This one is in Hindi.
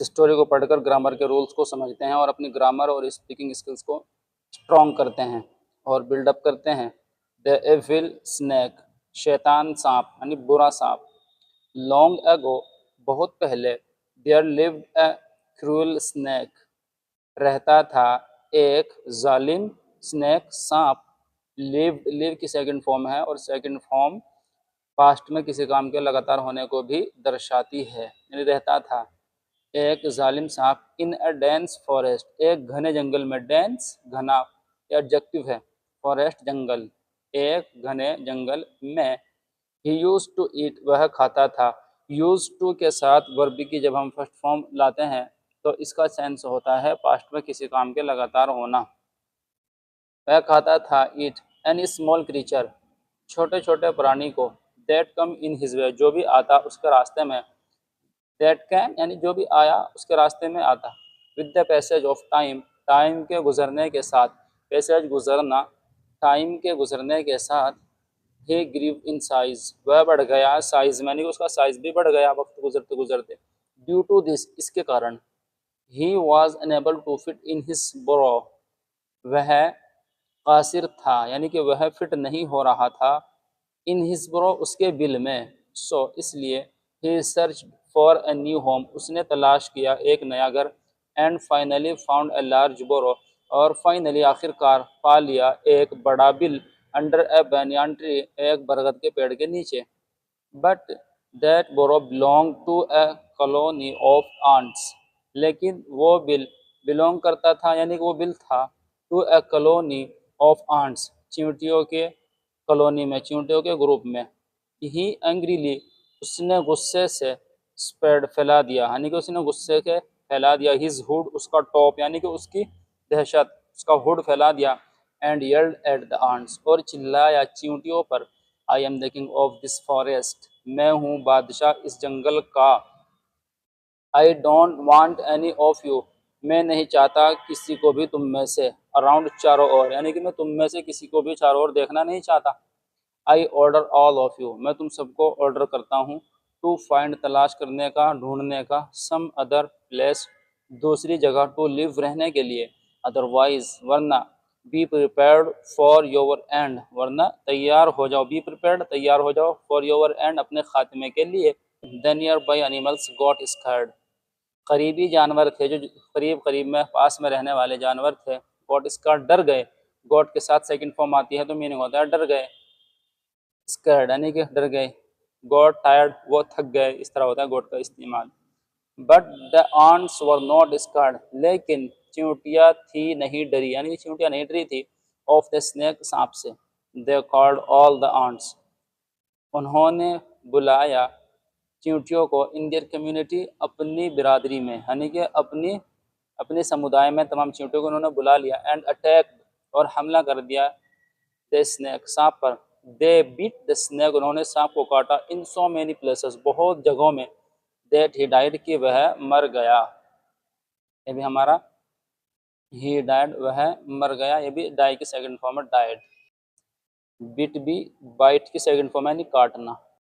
स्टोरी को पढ़कर ग्रामर के रूल्स को समझते हैं और अपनी ग्रामर और स्पीकिंग स्किल्स को स्ट्रॉन्ग करते हैं और बिल्डअप करते हैं। द एविल स्नैक, शैतान सांप यानी बुरा सांप। लॉन्ग एगो, बहुत पहले। There lived a cruel snake, रहता था एक जालिम स्नैक सांप। लिव की सेकंड फॉर्म है और सेकंड फॉर्म पास्ट में किसी काम के लगातार होने को भी दर्शाती है, यानी रहता था एक जालिम सांप इन अ डेंस फॉरेस्ट, एक घने जंगल में। डेंस घना, एडजेक्टिव है, फॉरेस्ट जंगल, एक घने जंगल में। ही यूज टू ईट, वह खाता था। यूज टू के साथ वर्ब की जब हम फर्स्ट फॉर्म लाते हैं तो इसका सेंस होता है पास्ट में किसी काम के लगातार होना। वह खाता था, ईट एन स्मॉल क्रीचर, छोटे छोटे प्राणी को। That come in his way, जो भी आता उसके रास्ते में। दैट कैम यानी जो भी आया उसके रास्ते में आता। With the passage of time, time के गुजरने के साथ। पैसेज गुजरना, टाइम के गुजरने के साथ। ही ग्रीव इन साइज, वह बढ़ गया साइज में, यानी उसका साइज भी बढ़ गया वक्त गुजरते गुजरते। ड्यू टू दिस, इसके कारण। He was unable to fit in his burrow, वह कासिर था यानी कि वह फिट नहीं हो रहा था। इन हिज बोरो, उसके बिल में। सो इसलिए। He search for a new home, उसने तलाश किया एक नया घर। And finally found a large burrow, और फाइनली आखिरकार पा लिया एक बड़ा बिल। अंडर ए बैनियान ट्री, एक बरगद के पेड़ के नीचे। But that burrow belong to a colony of ants, लेकिन वो बिल बिलोंग करता था यानी कि वो बिल था to a colony of ants, चींटियों के कॉलोनी में, चींटियों के ग्रुप में। ही एंग्रीली, उसने गुस्से से। स्प्रेड, फैला दिया, यानी कि उसने गुस्से के फैला दिया। हिज हुड, उसका टॉप यानी कि उसकी दहशत, उसका हुड फैला दिया। And yelled at the ants, और चिल्लाया चींटियों पर। I am the king of this forest, मैं हूँ बादशाह इस जंगल का। I don't want any of you, मैं नहीं चाहता किसी को भी तुम में से। अराउंड, चारों ओर, यानी कि मैं तुम में से किसी को भी चारों ओर देखना नहीं चाहता। I order all of you, मैं तुम सबको ऑर्डर करता हूँ। टू फाइंड, तलाश करने का, ढूंढने का। सम अदर प्लेस, दूसरी जगह। टू लिव, रहने के लिए। अदरवाइज, वरना। Be prepared for your and, वरना तैयार हो जाओ। बी प्रिपेयर्ड, तैयार हो जाओ। फॉर योर एंड, अपने खात्मे के लिए। The near by animals got scared, करीबी जानवर थे जो करीब करीब में पास में रहने वाले जानवर थे। गॉट स्कैर्ड, डर गए। गॉट के साथ सेकंड फॉर्म आती है तो मीनिंग होता है डर गए। स्कैर्ड यानी कि डर गए। गॉट टायर्ड, वो थक गए, इस तरह होता है गॉट का इस्तेमाल। But the ants were not scared, लेकिन चींटियां थी नहीं डरी, यानी कि चींटियां नहीं डरी थी। ऑफ द स्नेक, सांप से। They called all the ants, उन्होंने बुलाया चींटियों को। इन देयर कम्युनिटी, अपनी बिरादरी में, यानी कि अपने समुदाय में तमाम चींटियों को उन्होंने बुला लिया। एंड अटैक, और हमला कर दिया। द स्नेक, सांप पर। दे बीट द स्नेक, उन्होंने सांप को काटा। इन सो मेनी प्लेसेस, बहुत जगहों में। दैट ही डाइड, कि वह मर गया। ये भी हमारा ही डाइड, वह मर गया, ये भी डाई की सेकंड फॉर्म है डाइड। बिट भी बाइट की सेकंड फॉर्म है, यानी काटना।